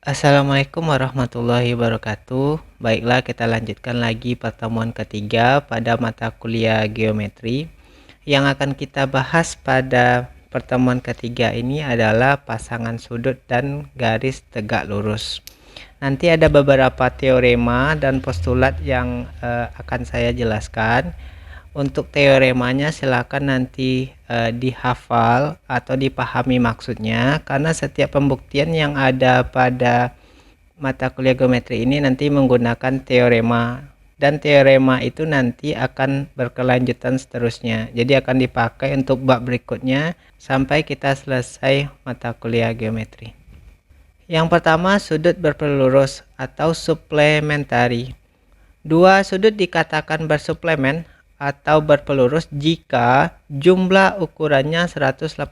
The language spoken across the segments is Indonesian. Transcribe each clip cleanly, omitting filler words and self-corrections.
Assalamualaikum warahmatullahi wabarakatuh. Baiklah, kita lanjutkan lagi pertemuan ketiga pada mata kuliah geometri. Yang akan kita bahas pada pertemuan ketiga ini adalah pasangan sudut dan garis tegak lurus. Nanti ada beberapa teorema dan postulat yang akan saya jelaskan. Untuk teoremanya silakan nanti dihafal atau dipahami maksudnya, karena setiap pembuktian yang ada pada mata kuliah geometri ini nanti menggunakan teorema, dan teorema itu nanti akan berkelanjutan seterusnya. Jadi akan dipakai untuk bab berikutnya sampai kita selesai mata kuliah geometri. Yang pertama, sudut berpelurus atau suplementari. Dua sudut dikatakan bersuplemen atau berpelurus jika jumlah ukurannya 180.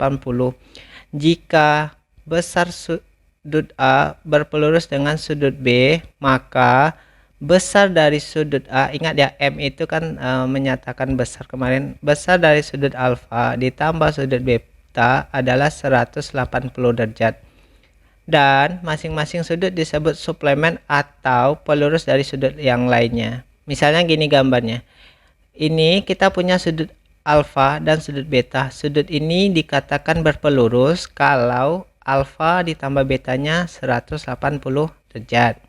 Jika besar sudut A berpelurus dengan sudut B, maka besar dari sudut A, ingat ya, M itu kan menyatakan besar kemarin, besar dari sudut alfa ditambah sudut beta adalah 180 derajat. Dan masing-masing sudut disebut suplemen atau pelurus dari sudut yang lainnya. Misalnya gini gambarnya. Ini kita punya sudut alfa dan sudut beta. Sudut ini dikatakan berpelurus kalau alfa ditambah betanya 180 derajat.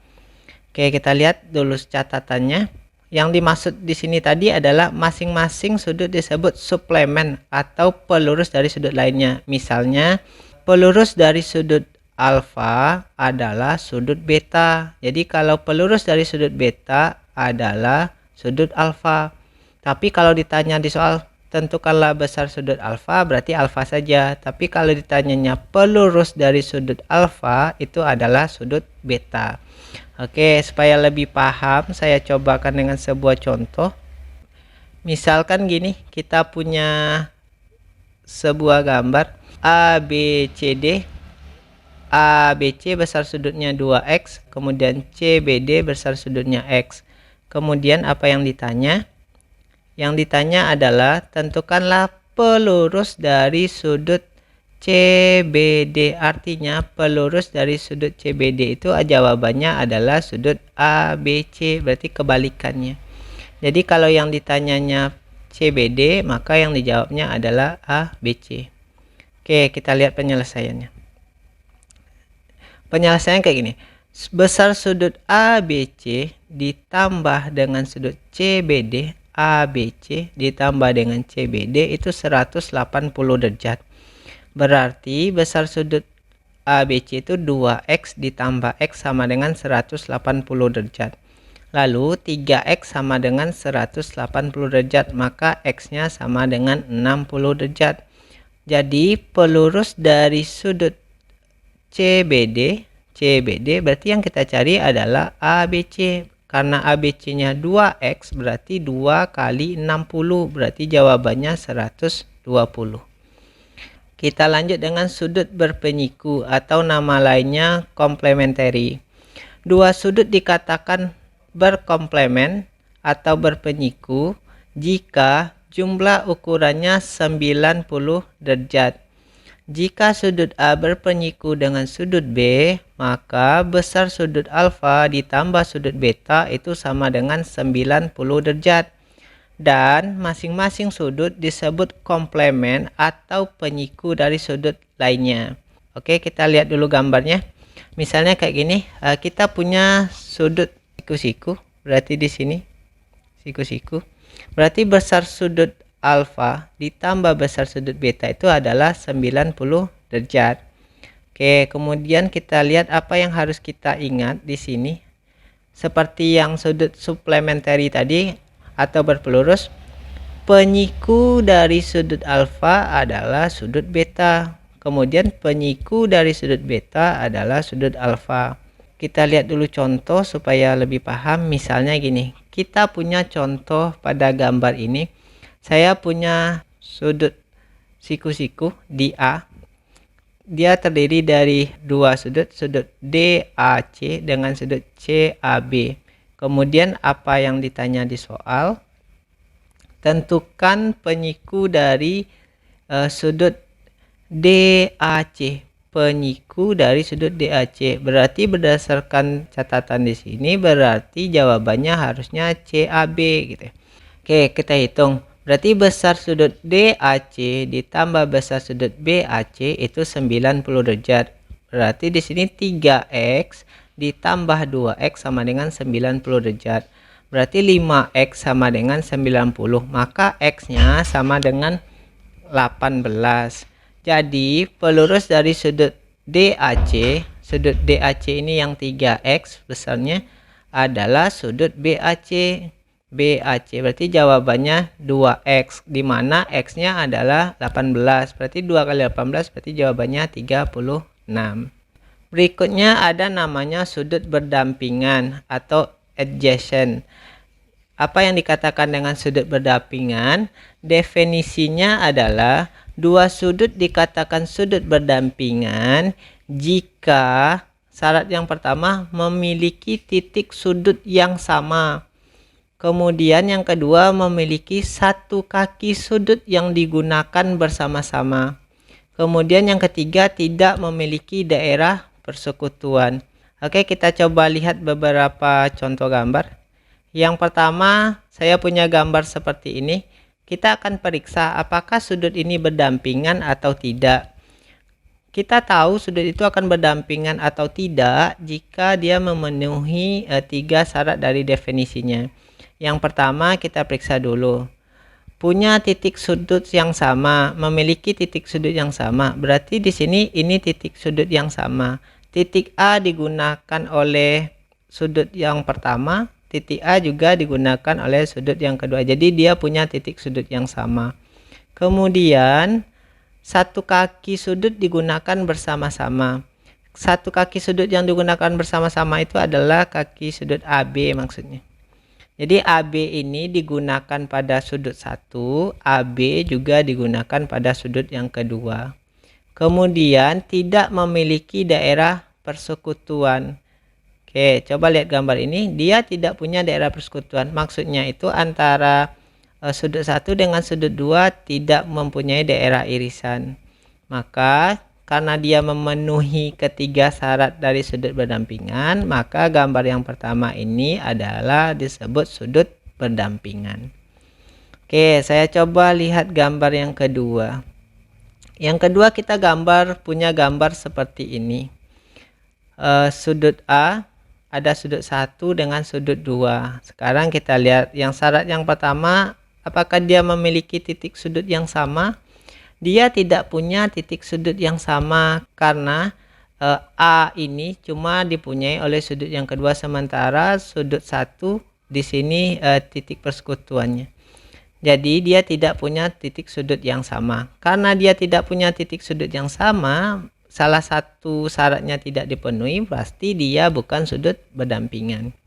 Oke, kita lihat dulu catatannya. Yang dimaksud di sini tadi adalah masing-masing sudut disebut suplemen atau pelurus dari sudut lainnya. Misalnya, pelurus dari sudut alfa adalah sudut beta. Jadi kalau pelurus dari sudut beta adalah sudut alfa. Tapi kalau ditanya di soal tentukanlah besar sudut alfa, berarti alfa saja. Tapi kalau ditanyanya pelurus dari sudut alfa, itu adalah sudut beta. Oke, supaya lebih paham, saya cobakan dengan sebuah contoh. Misalkan gini, kita punya sebuah gambar ABCD. ABC besar sudutnya 2x, kemudian CBD besar sudutnya x. Kemudian apa yang ditanya? Yang ditanya adalah tentukanlah pelurus dari sudut CBD. Artinya pelurus dari sudut CBD itu jawabannya adalah sudut ABC, berarti kebalikannya. Jadi kalau yang ditanyanya CBD, maka yang dijawabnya adalah ABC. Oke, kita lihat penyelesaiannya. Penyelesaian kayak gini. Besar sudut ABC ditambah dengan sudut CBD, ABC ditambah dengan CBD itu 180 derajat. Berarti besar sudut ABC itu 2x ditambah x sama dengan 180 derajat. Lalu 3x sama dengan 180 derajat, maka x-nya sama dengan 60 derajat. Jadi pelurus dari sudut CBD berarti yang kita cari adalah ABC. Karena ABC-nya 2x berarti 2 kali 60, berarti jawabannya 120. Kita lanjut dengan sudut berpenyiku atau nama lainnya komplementari. Dua sudut dikatakan berkomplemen atau berpenyiku jika jumlah ukurannya 90 derajat. Jika sudut A berpenyiku dengan sudut B, maka besar sudut alfa ditambah sudut beta itu sama dengan 90 derajat. Dan masing-masing sudut disebut komplemen atau penyiku dari sudut lainnya. Oke, kita lihat dulu gambarnya. Misalnya kayak gini, kita punya sudut siku-siku, berarti di sini siku-siku. Berarti besar sudut alfa ditambah besar sudut beta itu adalah 90 derajat. Oke, kemudian kita lihat apa yang harus kita ingat di sini. Seperti yang sudut suplementari tadi atau berpelurus, penyiku dari sudut alfa adalah sudut beta. Kemudian penyiku dari sudut beta adalah sudut alfa. Kita lihat dulu contoh supaya lebih paham. Misalnya gini, kita punya contoh pada gambar ini. Saya punya sudut siku-siku di A. Dia terdiri dari dua sudut, sudut DAC dengan sudut CAB. Kemudian apa yang ditanya di soal? Tentukan penyiku dari sudut DAC. penyiku dari sudut DAC. Berarti berdasarkan catatan di sini berarti jawabannya harusnya CAB gitu. Oke, kita hitung. Berarti besar sudut DAC ditambah besar sudut BAC itu 90 derajat. Berarti di sini 3x ditambah 2x sama dengan 90 derajat. Berarti 5x sama dengan 90. Maka x-nya sama dengan 18. Jadi pelurus dari sudut DAC ini yang 3x besarnya adalah sudut BAC. Berarti jawabannya 2x, di mana x-nya adalah 18. Berarti 2 kali 18 berarti jawabannya 36. Berikutnya ada namanya sudut berdampingan atau adjacent. Apa yang dikatakan dengan sudut berdampingan? Definisinya adalah dua sudut dikatakan sudut berdampingan jika syarat yang pertama memiliki titik sudut yang sama. Kemudian yang kedua memiliki satu kaki sudut yang digunakan bersama-sama. Kemudian yang ketiga tidak memiliki daerah persekutuan. Oke, kita coba lihat beberapa contoh gambar. Yang pertama, saya punya gambar seperti ini. Kita akan periksa apakah sudut ini berdampingan atau tidak. Kita tahu sudut itu akan berdampingan atau tidak jika dia memenuhi 3 syarat dari definisinya. Yang pertama kita periksa dulu. Punya titik sudut yang sama, memiliki titik sudut yang sama. Berarti di sini ini titik sudut yang sama. Titik A digunakan oleh sudut yang pertama, titik A juga digunakan oleh sudut yang kedua. Jadi dia punya titik sudut yang sama. Kemudian satu kaki sudut digunakan bersama-sama. Satu kaki sudut yang digunakan bersama-sama itu adalah kaki sudut AB maksudnya. Jadi AB ini digunakan pada sudut 1, AB juga digunakan pada sudut yang kedua. Kemudian tidak memiliki daerah persekutuan. Oke, coba lihat gambar ini. Dia tidak punya daerah persekutuan. Maksudnya itu antara sudut 1 dengan sudut 2 tidak mempunyai daerah irisan. Maka karena dia memenuhi ketiga syarat dari sudut berdampingan, maka gambar yang pertama ini adalah disebut sudut berdampingan. Oke, saya coba lihat gambar yang kedua. Yang kedua kita punya gambar seperti ini. Sudut A ada sudut 1 dengan sudut 2. Sekarang kita lihat yang syarat yang pertama, apakah dia memiliki titik sudut yang sama? Dia tidak punya titik sudut yang sama karena A ini cuma dipunyai oleh sudut yang kedua, sementara sudut 1 di sini titik persekutuannya. Jadi dia tidak punya titik sudut yang sama. Karena dia tidak punya titik sudut yang sama, salah satu syaratnya tidak dipenuhi, pasti dia bukan sudut berdampingan.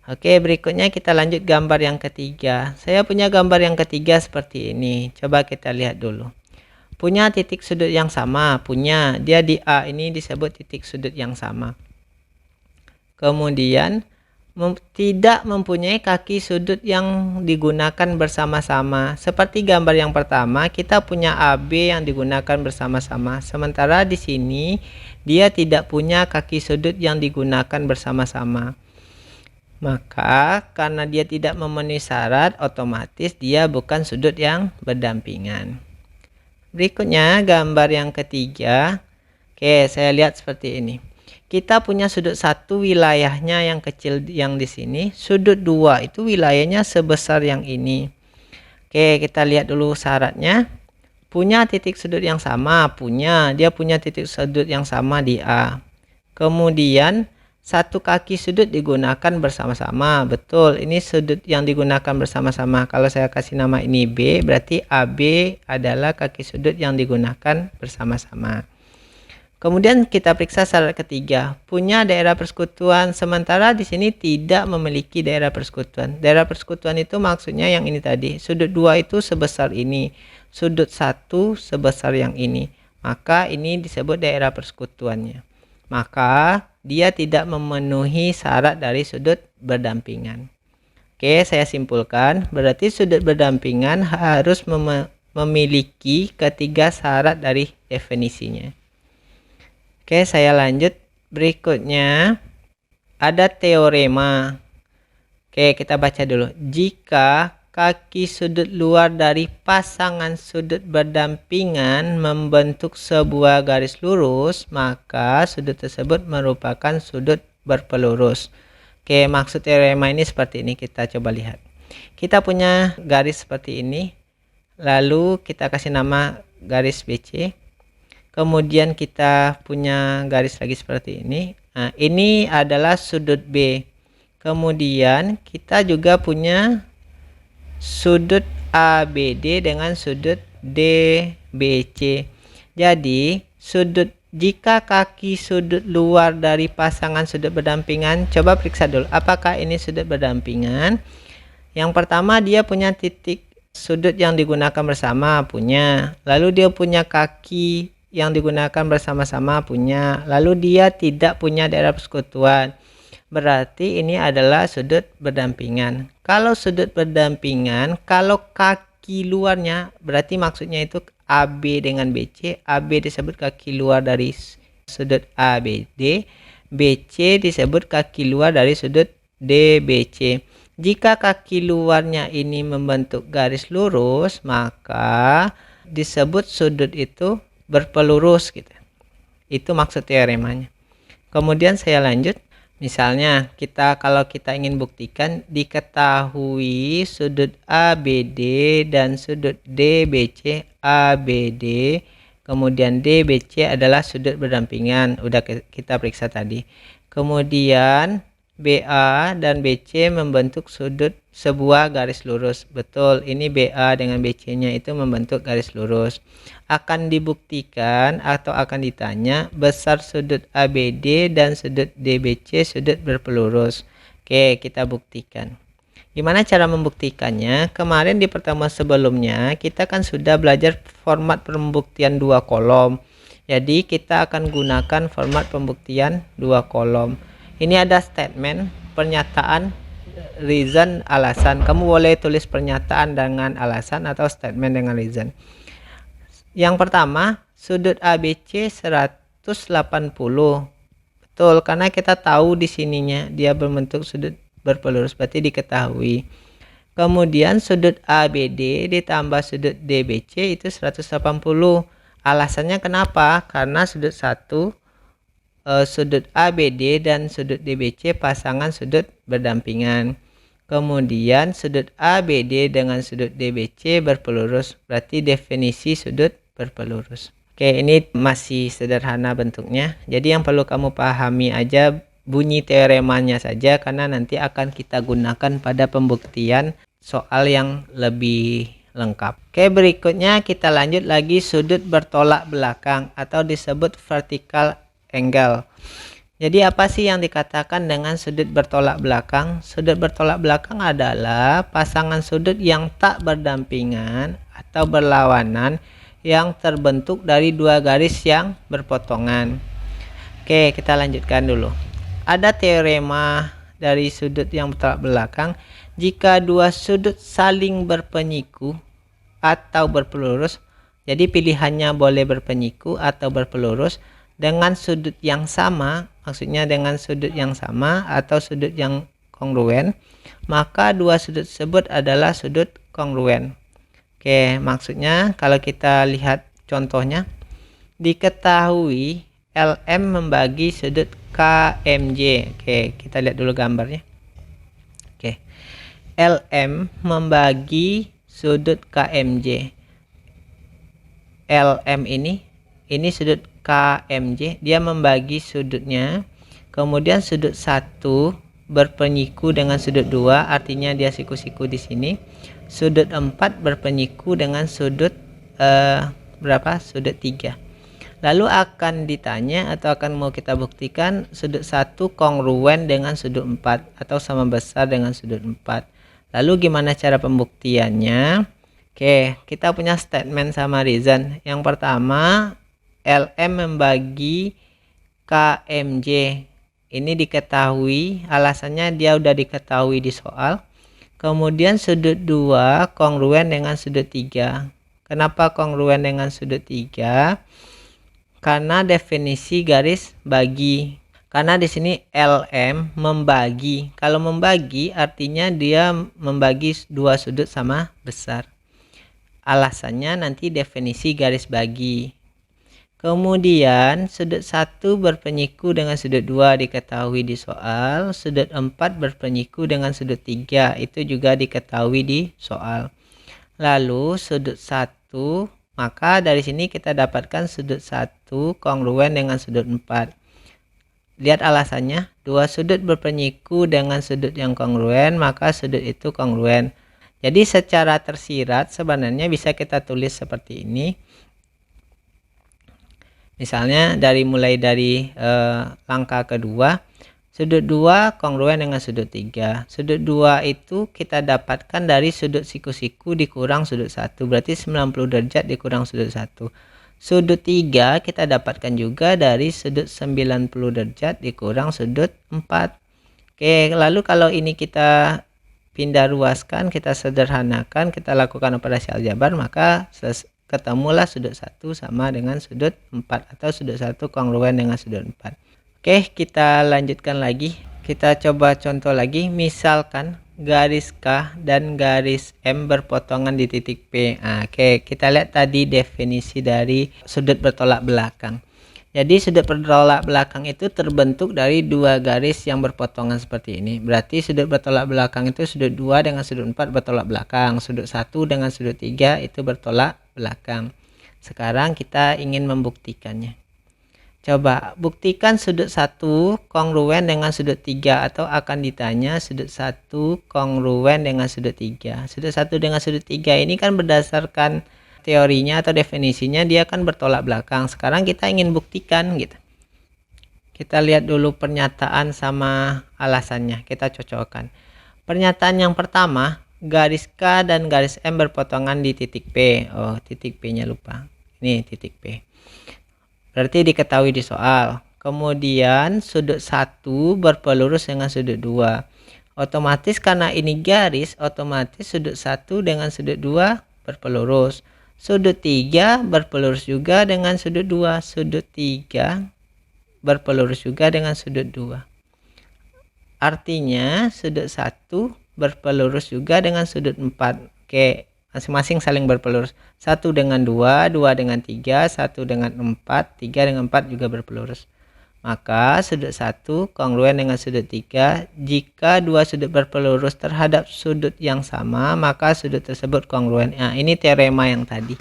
Oke, berikutnya kita lanjut gambar yang ketiga. Saya punya gambar yang ketiga seperti ini. Coba kita lihat dulu. Punya titik sudut yang sama, punya. Dia di A ini disebut titik sudut yang sama. Kemudian tidak mempunyai kaki sudut yang digunakan bersama-sama. Seperti gambar yang pertama, kita punya AB yang digunakan bersama-sama. Sementara di sini dia tidak punya kaki sudut yang digunakan bersama-sama. Maka karena dia tidak memenuhi syarat, otomatis dia bukan sudut yang berdampingan. Berikutnya gambar yang ketiga. Oke, saya lihat seperti ini. Kita punya sudut 1 wilayahnya yang kecil yang di sini. Sudut 2 itu wilayahnya sebesar yang ini. Oke, kita lihat dulu syaratnya. Punya titik sudut yang sama, punya. Dia punya titik sudut yang sama di A. Kemudian satu kaki sudut digunakan bersama-sama. Betul, ini sudut yang digunakan bersama-sama. Kalau saya kasih nama ini B, berarti AB adalah kaki sudut yang digunakan bersama-sama. Kemudian kita periksa syarat ketiga, punya daerah persekutuan, sementara di sini tidak memiliki daerah persekutuan. Daerah persekutuan itu maksudnya yang ini tadi, sudut 2 itu sebesar ini, sudut 1 sebesar yang ini. Maka ini disebut daerah persekutuannya. Maka dia tidak memenuhi syarat dari sudut berdampingan. Oke, saya simpulkan, berarti sudut berdampingan harus memiliki ketiga syarat dari definisinya. Oke, saya lanjut. Berikutnya ada teorema. Oke, kita baca dulu. Jika kaki sudut luar dari pasangan sudut berdampingan membentuk sebuah garis lurus, maka sudut tersebut merupakan sudut berpelurus. Oke, maksud teorema ini seperti ini. Kita coba lihat. Kita punya garis seperti ini. Lalu kita kasih nama garis BC. Kemudian kita punya garis lagi seperti ini. Nah, ini adalah sudut B. Kemudian kita juga punya sudut ABD dengan sudut DBC. Jadi, jika kaki sudut luar dari pasangan sudut berdampingan, coba periksa dulu apakah ini sudut berdampingan. Yang pertama, dia punya titik sudut yang digunakan bersama, punya. Lalu dia punya kaki yang digunakan bersama-sama, punya. Lalu dia tidak punya daerah persekutuan. Berarti ini adalah sudut berdampingan. Kalau sudut berdampingan, kalau kaki luarnya, berarti maksudnya itu AB dengan BC. AB disebut kaki luar dari sudut ABD. BC disebut kaki luar dari sudut DBC. Jika kaki luarnya ini membentuk garis lurus, maka disebut sudut itu berpelurus gitu. Itu maksud teoremanya. Kemudian saya lanjut. Misalnya kalau kita ingin buktikan, diketahui sudut ABD dan sudut DBC. ABD kemudian DBC adalah sudut berdampingan, udah kita periksa tadi. Kemudian BA dan BC membentuk sebuah garis lurus. Betul, ini BA dengan BC nya itu membentuk garis lurus. Akan dibuktikan atau akan ditanya besar sudut ABD dan sudut DBC sudut berpelurus. Oke, kita buktikan. Gimana cara membuktikannya? Kemarin di pertemuan sebelumnya kita kan sudah belajar format pembuktian 2 kolom. Jadi kita akan gunakan format pembuktian 2 kolom. Ini ada statement, pernyataan, reason, alasan. Kamu boleh tulis pernyataan dengan alasan atau statement dengan reason. Yang pertama, sudut ABC 180. Betul, karena kita tahu di sininya dia berbentuk sudut berpelurus, berarti diketahui. Kemudian sudut ABD ditambah sudut DBC itu 180. Alasannya kenapa? Karena sudut ABD dan sudut DBC pasangan sudut berdampingan. Kemudian sudut ABD dengan sudut DBC berpelurus, berarti definisi sudut berpelurus. Oke, ini masih sederhana bentuknya. Jadi yang perlu kamu pahami aja bunyi teoremanya saja, karena nanti akan kita gunakan pada pembuktian soal yang lebih lengkap. Oke, berikutnya kita lanjut lagi sudut bertolak belakang atau disebut vertical angle. Jadi apa sih yang dikatakan dengan sudut bertolak belakang? Sudut bertolak belakang adalah pasangan sudut yang tak berdampingan atau berlawanan yang terbentuk dari 2 garis yang berpotongan. Oke, kita lanjutkan dulu. Ada teorema dari sudut yang bertolak belakang. Jika 2 sudut saling berpenyiku atau berpelurus, jadi pilihannya boleh berpenyiku atau berpelurus dengan sudut yang sama, maksudnya dengan sudut yang sama atau sudut yang kongruen, maka 2 sudut tersebut adalah sudut kongruen. Oke, maksudnya kalau kita lihat contohnya, diketahui LM membagi sudut KMJ. Oke, kita lihat dulu gambarnya. Oke, LM membagi sudut KMJ. LM ini sudut KMJ, dia membagi sudutnya. Kemudian sudut 1 berpenyiku dengan sudut 2, artinya dia siku-siku di sini. Sudut 4 berpenyiku dengan sudut sudut 3. Lalu akan ditanya atau akan mau kita buktikan sudut 1 kongruen dengan sudut 4 atau sama besar dengan sudut 4. Lalu gimana cara pembuktiannya? Oke, kita punya statement sama reason. Yang pertama, LM membagi KMJ. Ini diketahui, alasannya dia udah diketahui di soal. Kemudian sudut 2 kongruen dengan sudut 3. Kenapa kongruen dengan sudut 3? karena definisi garis bagi. Karena di sini LM membagi. Kalau membagi artinya dia membagi dua sudut sama besar. Alasannya nanti definisi garis bagi. Kemudian sudut 1 berpenyiku dengan sudut 2 diketahui di soal. Sudut 4 berpenyiku dengan sudut 3 itu juga diketahui di soal. Lalu sudut 1, maka dari sini kita dapatkan sudut 1 kongruen dengan sudut 4. Lihat alasannya, dua sudut berpenyiku dengan sudut yang kongruen, maka sudut itu kongruen. Jadi secara tersirat sebenarnya bisa kita tulis seperti ini. Misalnya mulai dari langkah kedua, sudut 2 kongruen dengan sudut 3. Sudut 2 itu kita dapatkan dari sudut siku-siku dikurang sudut 1, berarti 90 derajat dikurang sudut 1. Sudut 3 kita dapatkan juga dari sudut 90 derajat dikurang sudut 4. Oke, lalu kalau ini kita pindah ruaskan, kita sederhanakan, kita lakukan operasi aljabar, maka ketemulah sudut 1 sama dengan sudut 4 atau sudut 1 kongruen dengan sudut 4. Oke, kita lanjutkan lagi. Kita coba contoh lagi. Misalkan garis K dan garis M berpotongan di titik P. Oke, kita lihat tadi definisi dari sudut bertolak belakang. Jadi sudut bertolak belakang itu terbentuk dari dua garis yang berpotongan seperti ini. Berarti sudut bertolak belakang itu sudut 2 dengan sudut 4 bertolak belakang. Sudut 1 dengan sudut 3 itu bertolak belakang. Sekarang kita ingin membuktikannya. Coba buktikan sudut 1 kongruen dengan sudut 3, atau akan ditanya sudut 1 kongruen dengan sudut 3. Sudut 1 dengan sudut 3 ini kan berdasarkan teorinya atau definisinya dia kan bertolak belakang. Sekarang kita ingin buktikan gitu. Kita lihat dulu pernyataan sama alasannya, kita cocokkan. Pernyataan yang pertama, garis K dan garis M berpotongan di titik P. Oh, titik P-nya lupa. Ini titik P. Berarti diketahui di soal. Kemudian sudut 1 berpelurus dengan sudut 2. Otomatis karena ini garis, otomatis sudut 1 dengan sudut 2 berpelurus. Sudut 3 berpelurus juga dengan sudut 2. Sudut 3 berpelurus juga dengan sudut 2. Artinya sudut 1 berpelurus juga dengan sudut 4. Oke. Masing-masing saling berpelurus. 1 dengan 2, 2 dengan 3, 1 dengan 4, 3 dengan 4 juga berpelurus. Maka sudut 1 kongruen dengan sudut 3. Jika dua sudut berpelurus terhadap sudut yang sama, maka sudut tersebut kongruen. Nah, ini teorema yang tadi.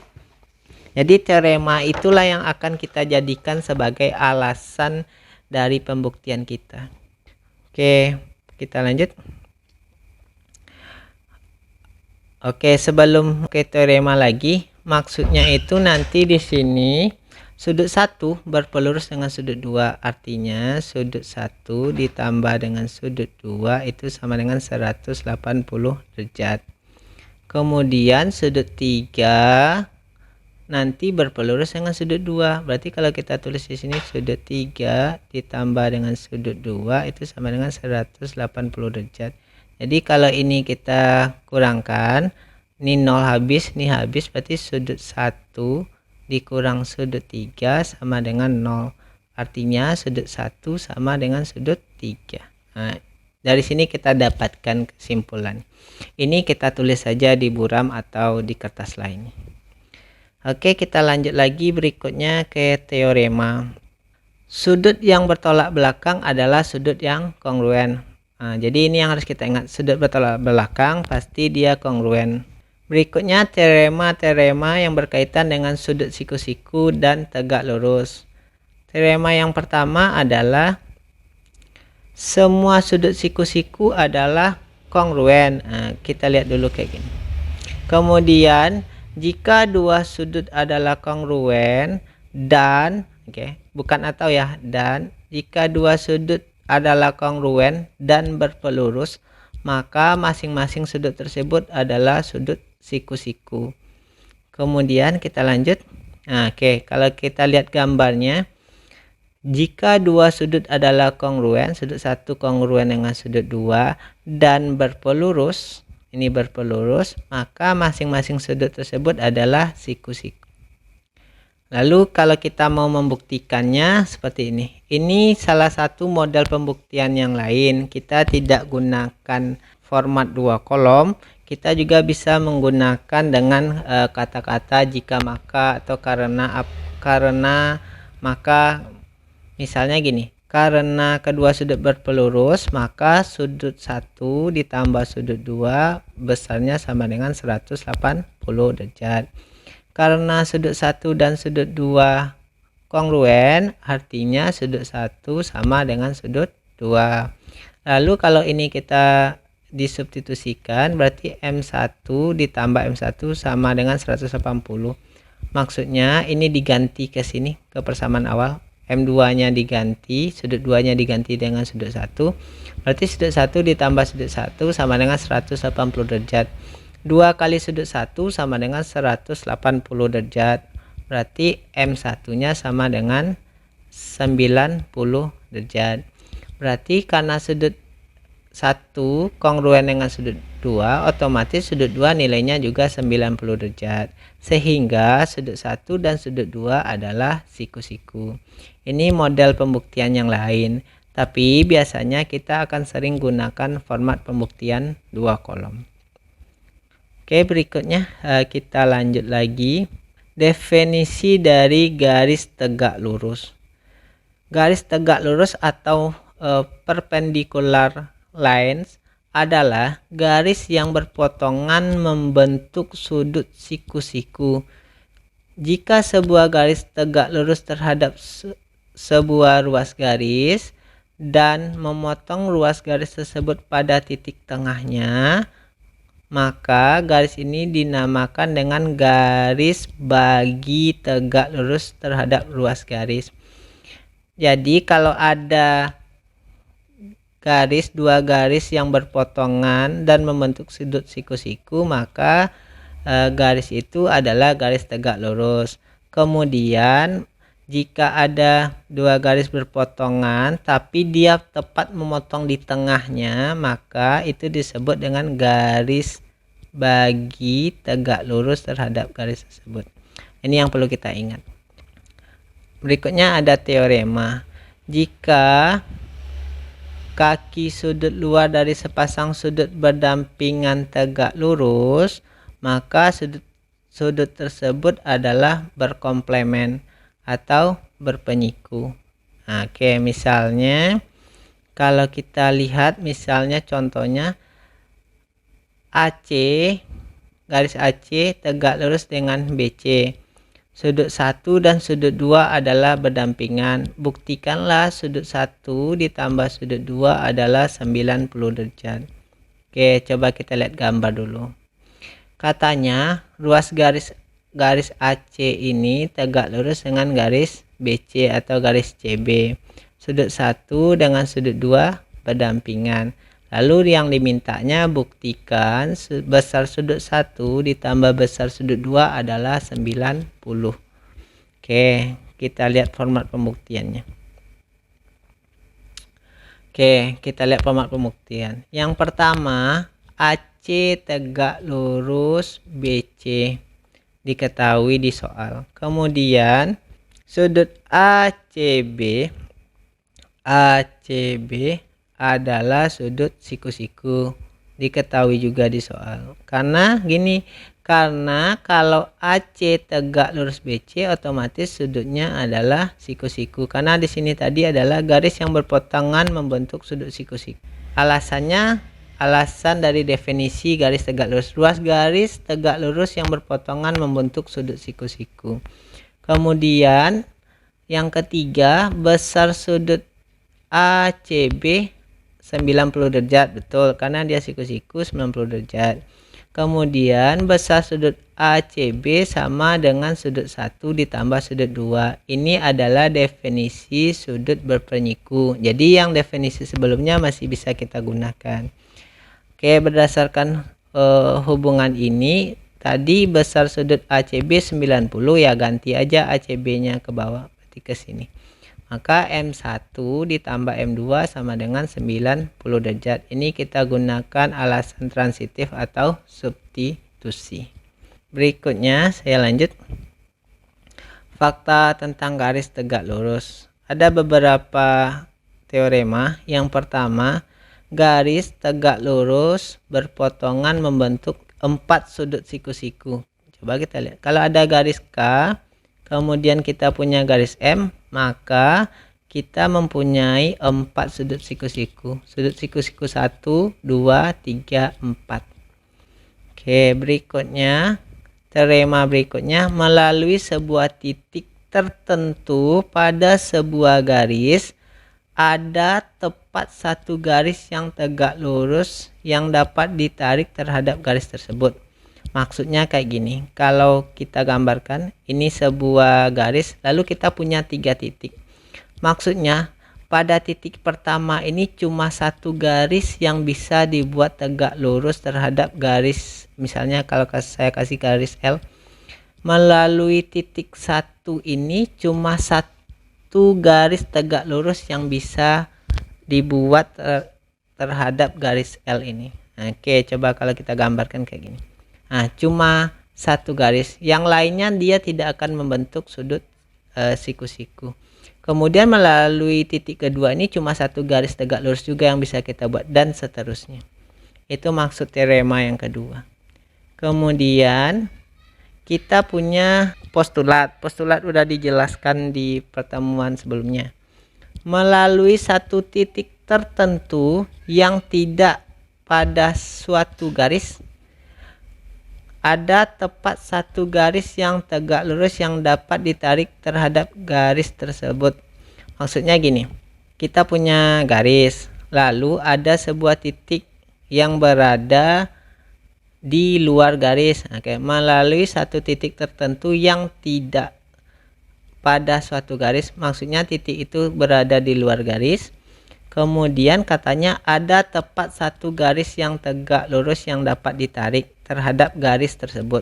Jadi teorema itulah yang akan kita jadikan sebagai alasan dari pembuktian kita. Oke, kita lanjut. Oke, sebelum ke teorema lagi, maksudnya itu nanti di sini sudut 1 berpelurus dengan sudut 2. Artinya sudut 1 ditambah dengan sudut 2 itu sama dengan 180 derajat. Kemudian sudut 3 nanti berpelurus dengan sudut 2. Berarti kalau kita tulis di sini sudut 3 ditambah dengan sudut 2 itu sama dengan 180 derajat. Jadi kalau ini kita kurangkan, ini 0 habis, ini habis, berarti sudut 1 dikurang sudut 3 sama dengan 0. Artinya sudut 1 sama dengan sudut 3. Nah, dari sini kita dapatkan kesimpulan. Ini kita tulis saja di buram atau di kertas lainnya. Oke, kita lanjut lagi berikutnya ke teorema. Sudut yang bertolak belakang adalah sudut yang kongruen. Nah, jadi ini yang harus kita ingat, sudut bertolak belakang pasti dia kongruen. Berikutnya teorema yang berkaitan dengan sudut siku-siku dan tegak lurus. Teorema yang pertama adalah semua sudut siku-siku adalah kongruen. Nah, kita lihat dulu kayak gini. Kemudian jika dua sudut adalah kongruen dan bukan atau ya, dan jika dua sudut adalah kongruen dan berpelurus, maka masing-masing sudut tersebut adalah sudut siku-siku. Kemudian kita lanjut. Nah, kalau kita lihat gambarnya, jika dua sudut adalah kongruen, sudut 1 kongruen dengan sudut 2 dan berpelurus, ini berpelurus, maka masing-masing sudut tersebut adalah siku-siku. Lalu kalau kita mau membuktikannya seperti ini. Ini salah satu model pembuktian yang lain. Kita tidak gunakan format 2 kolom. Kita juga bisa menggunakan dengan kata-kata jika maka atau karena maka. Misalnya gini. Karena kedua sudut berpelurus, maka sudut 1 ditambah sudut 2 besarnya sama dengan 180 derajat. Karena sudut 1 dan sudut 2 kongruen, artinya sudut 1 sama dengan sudut 2. Lalu kalau ini kita disubstitusikan, berarti M1 ditambah M1 sama dengan 180. Maksudnya ini diganti ke sini, ke persamaan awal. M2 nya diganti, sudut 2 nya diganti dengan sudut 1. Berarti sudut 1 ditambah sudut 1 sama dengan 180 derajat. 2 kali sudut 1 sama dengan 180 derajat. Berarti M1 nya sama dengan 90 derajat. Berarti karena sudut 1 kongruen dengan sudut 2, otomatis sudut 2 nilainya juga 90 derajat. Sehingga sudut 1 dan sudut 2 adalah siku-siku. Ini model pembuktian yang lain, tapi biasanya kita akan sering gunakan format pembuktian 2 kolom. Oke, berikutnya kita lanjut lagi. Definisi dari garis tegak lurus. Garis tegak lurus atau perpendicular lines adalah garis yang berpotongan membentuk sudut siku-siku. Jika sebuah garis tegak lurus terhadap sebuah ruas garis dan memotong ruas garis tersebut pada titik tengahnya, maka garis ini dinamakan dengan garis bagi tegak lurus terhadap ruas garis. Jadi kalau ada dua garis yang berpotongan dan membentuk sudut siku-siku, maka garis itu adalah garis tegak lurus. Kemudian jika ada dua garis berpotongan tapi dia tepat memotong di tengahnya, maka itu disebut dengan garis bagi tegak lurus terhadap garis tersebut. Ini yang perlu kita ingat. Berikutnya ada teorema. Jika kaki sudut luar dari sepasang sudut berdampingan tegak lurus, maka sudut tersebut adalah berkomplemen atau berpenyiku. Oke, misalnya kalau kita lihat misalnya contohnya AC, garis AC tegak lurus dengan BC. Sudut 1 dan sudut 2 adalah berdampingan. Buktikanlah sudut 1 ditambah sudut 2 adalah 90 derajat. Oke, coba kita lihat gambar dulu. Katanya ruas garis AC ini tegak lurus dengan garis BC atau garis CB. Sudut 1 dengan sudut 2 berdampingan. Lalu yang dimintanya buktikan besar sudut 1 ditambah besar sudut 2 adalah 90. Oke, kita lihat format pembuktiannya. Oke, kita lihat format pembuktian. Yang pertama, AC tegak lurus BC. Diketahui di soal. Kemudian, sudut ACB adalah sudut siku-siku, diketahui juga di soal. Karena gini, karena kalau AC tegak lurus BC, otomatis sudutnya adalah siku-siku. Karena di sini tadi adalah garis yang berpotongan membentuk sudut siku-siku. Alasan dari definisi garis tegak lurus. Ruas garis tegak lurus yang berpotongan membentuk sudut siku-siku. Kemudian yang ketiga, besar sudut ACB 90 derajat, betul, karena dia siku-siku 90 derajat. Kemudian besar sudut ACB sama dengan sudut 1 ditambah sudut 2. Ini adalah definisi sudut berpenyiku. Jadi yang definisi sebelumnya masih bisa kita gunakan. Oke, berdasarkan hubungan ini, tadi besar sudut ACB 90, ya ganti aja ACB-nya ke bawah, berarti ke sini. Maka M1 ditambah M2 sama dengan 90 derajat. Ini kita gunakan alasan transitif atau substitusi. Berikutnya saya lanjut. fakta tentang garis tegak lurus. Ada beberapa teorema. Yang pertama, garis tegak lurus berpotongan membentuk 4 sudut siku-siku. Coba kita lihat. Kalau ada garis K, kemudian kita punya garis M, maka kita mempunyai 4 sudut siku-siku. Sudut siku-siku 1, 2, 3, 4. Oke, berikutnya. Teorema berikutnya, melalui sebuah titik tertentu pada sebuah garis, ada tepat satu garis yang tegak lurus yang dapat ditarik terhadap garis tersebut. Maksudnya kayak gini, kalau kita gambarkan, ini sebuah garis, lalu kita punya 3 titik. Maksudnya, pada titik pertama ini cuma satu garis yang bisa dibuat tegak lurus terhadap garis. Misalnya kalau saya kasih garis L, melalui titik 1 ini cuma satu garis tegak lurus yang bisa dibuat terhadap garis L ini. Oke, coba kalau kita gambarkan kayak gini. Nah, cuma satu garis, yang lainnya dia tidak akan membentuk sudut siku-siku. Kemudian melalui titik kedua ini cuma satu garis tegak lurus juga yang bisa kita buat, dan seterusnya. Itu maksud teorema yang kedua. Kemudian kita punya postulat. Postulat udah dijelaskan di pertemuan sebelumnya. Melalui satu titik tertentu yang tidak pada suatu garis, ada tepat satu garis yang tegak lurus yang dapat ditarik terhadap garis tersebut. Maksudnya gini, kita punya garis, lalu ada sebuah titik yang berada di luar garis. Oke, melalui satu titik tertentu yang tidak pada suatu garis, maksudnya titik itu berada di luar garis. Kemudian katanya ada tepat satu garis yang tegak lurus yang dapat ditarik terhadap garis tersebut.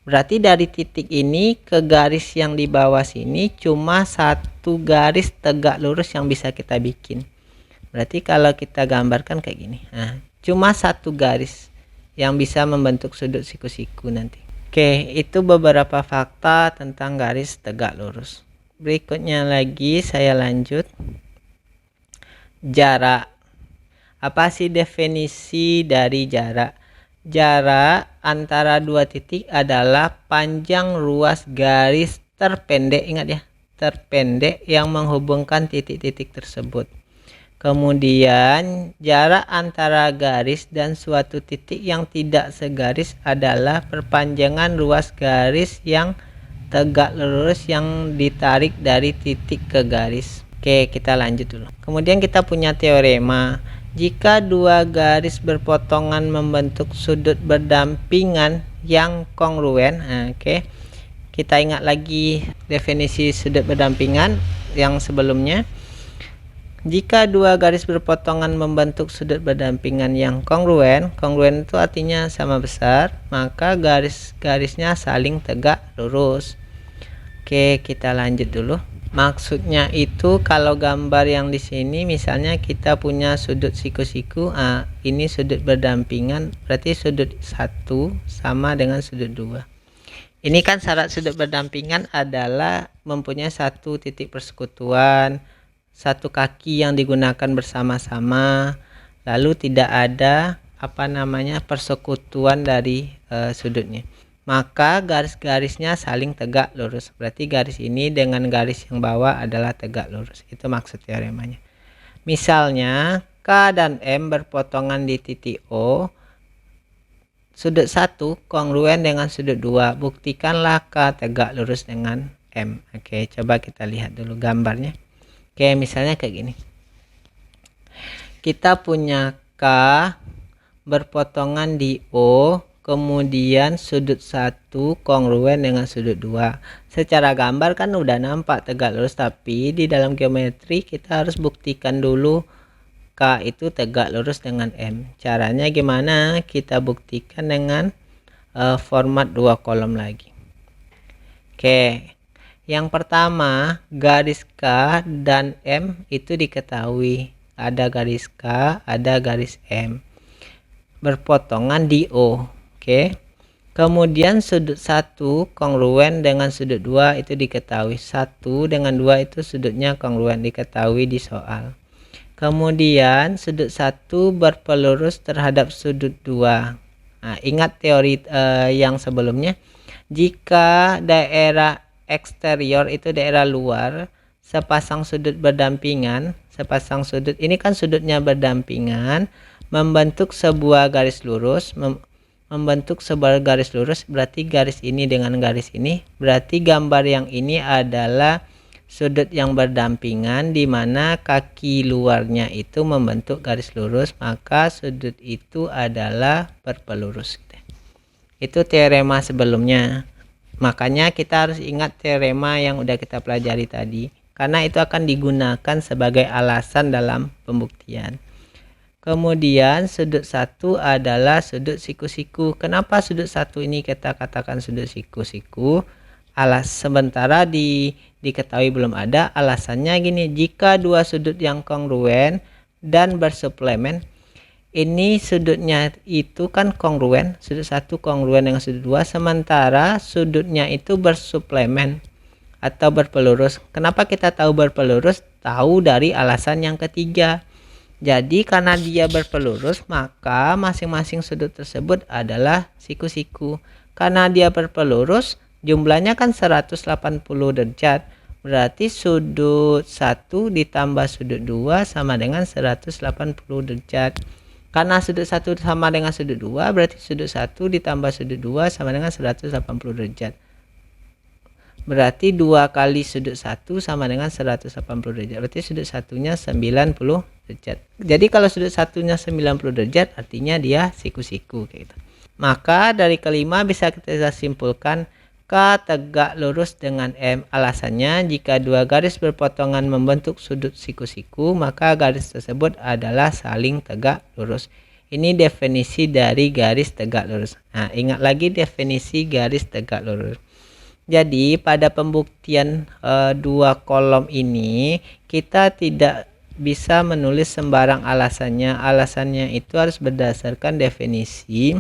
Berarti dari titik ini ke garis yang di bawah sini cuma satu garis tegak lurus yang bisa kita bikin. Berarti kalau kita gambarkan kayak gini. Nah, cuma satu garis yang bisa membentuk sudut siku-siku nanti. Oke, itu beberapa fakta tentang garis tegak lurus. Berikutnya lagi saya lanjut. Jarak. Apa sih definisi dari jarak? Jarak antara dua titik adalah panjang ruas garis terpendek, ingat ya, terpendek yang menghubungkan titik-titik tersebut. Kemudian jarak antara garis dan suatu titik yang tidak segaris adalah perpanjangan ruas garis yang tegak lurus yang ditarik dari titik ke garis. Oke, kita lanjut dulu. Kemudian kita punya teorema. Jika dua garis berpotongan membentuk sudut berdampingan yang kongruen. Oke. Kita ingat lagi definisi sudut berdampingan yang sebelumnya. Jika dua garis berpotongan membentuk sudut berdampingan yang kongruen, kongruen itu artinya sama besar, maka garis-garisnya saling tegak lurus. Oke, kita lanjut dulu. Maksudnya itu kalau gambar yang di sini misalnya kita punya sudut siku-siku, ini sudut berdampingan, berarti sudut 1 sama dengan sudut 2. Ini kan syarat sudut berdampingan adalah mempunyai satu titik persekutuan, satu kaki yang digunakan bersama-sama, lalu tidak ada persekutuan dari sudutnya. Maka garis-garisnya saling tegak lurus. Berarti garis ini dengan garis yang bawah adalah tegak lurus. Itu maksud teoremanya. Misalnya K dan M berpotongan di titik O. Sudut 1 kongruen dengan sudut 2. Buktikanlah K tegak lurus dengan M. Oke, coba kita lihat dulu gambarnya. Oke, misalnya kayak gini. Kita punya K berpotongan di O. Kemudian sudut 1 kongruen dengan sudut 2. Secara gambar kan udah nampak tegak lurus, tapi di dalam geometri kita harus buktikan dulu K itu tegak lurus dengan M. Caranya gimana? Kita buktikan dengan format 2 kolom lagi. Oke. Yang pertama, garis K dan M itu diketahui. Ada garis K, ada garis M. Berpotongan di O. Oke. Kemudian sudut 1 kongruen dengan sudut 2 itu diketahui. 1 dengan 2 itu sudutnya kongruen, diketahui di soal. Kemudian sudut 1 berpelurus terhadap sudut 2. Nah, ingat teori yang sebelumnya. Jika daerah eksterior itu daerah luar, sepasang sudut berdampingan, sepasang sudut ini kan sudutnya berdampingan, membentuk sebuah garis lurus, berarti garis ini dengan garis ini, berarti gambar yang ini adalah sudut yang berdampingan di mana kaki luarnya itu membentuk garis lurus, maka sudut itu adalah berpelurus. Itu teorema sebelumnya. Makanya kita harus ingat teorema yang udah kita pelajari tadi, karena itu akan digunakan sebagai alasan dalam pembuktian. Kemudian sudut 1 adalah sudut siku-siku. Kenapa sudut 1 ini kita katakan sudut siku-siku? Sementara diketahui belum ada. Alasannya gini, jika dua sudut yang kongruen dan bersuplemen, ini sudutnya itu kan kongruen, sudut 1 kongruen dengan sudut 2, sementara sudutnya itu bersuplemen atau berpelurus. Kenapa kita tahu berpelurus? Tahu dari alasan yang ketiga. Jadi karena dia berpelurus, maka masing-masing sudut tersebut adalah siku-siku. Karena dia berpelurus, jumlahnya kan 180 derajat. Berarti sudut 1 ditambah sudut 2 sama dengan 180 derajat. Karena sudut 1 sama dengan sudut 2, berarti sudut 1 ditambah sudut 2 sama dengan 180 derajat. Berarti 2 kali sudut 1 sama dengan 180 derajat. Berarti sudut satunya 90 derajat. Jadi kalau sudut satunya 90 derajat artinya dia siku-siku kayak gitu. Maka dari kelima bisa kita simpulkan K tegak lurus dengan M. Alasannya jika dua garis berpotongan membentuk sudut siku-siku, maka garis tersebut adalah saling tegak lurus. Ini definisi dari garis tegak lurus. Nah, ingat lagi definisi garis tegak lurus. Jadi pada pembuktian dua kolom ini kita tidak bisa menulis sembarang alasannya. Alasannya itu harus berdasarkan definisi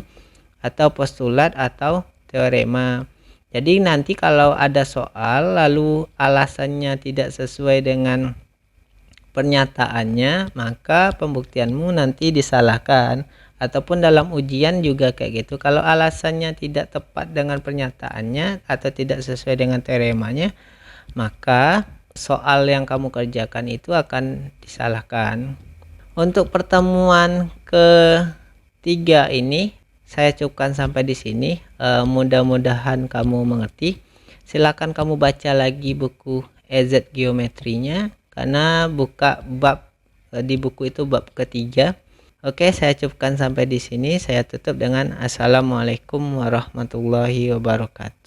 atau postulat atau teorema. Jadi nanti kalau ada soal lalu alasannya tidak sesuai dengan pernyataannya, maka pembuktianmu nanti disalahkan. Ataupun dalam ujian juga kayak gitu. Kalau alasannya tidak tepat dengan pernyataannya atau tidak sesuai dengan teoremanya, maka soal yang kamu kerjakan itu akan disalahkan. Untuk pertemuan ketiga ini saya cukupkan sampai di sini. Mudah-mudahan kamu mengerti. Silakan kamu baca lagi buku EZ geometrinya, karena buka bab di buku itu bab ketiga. Oke, saya cukupkan sampai di sini. Saya tutup dengan Assalamualaikum warahmatullahi wabarakatuh.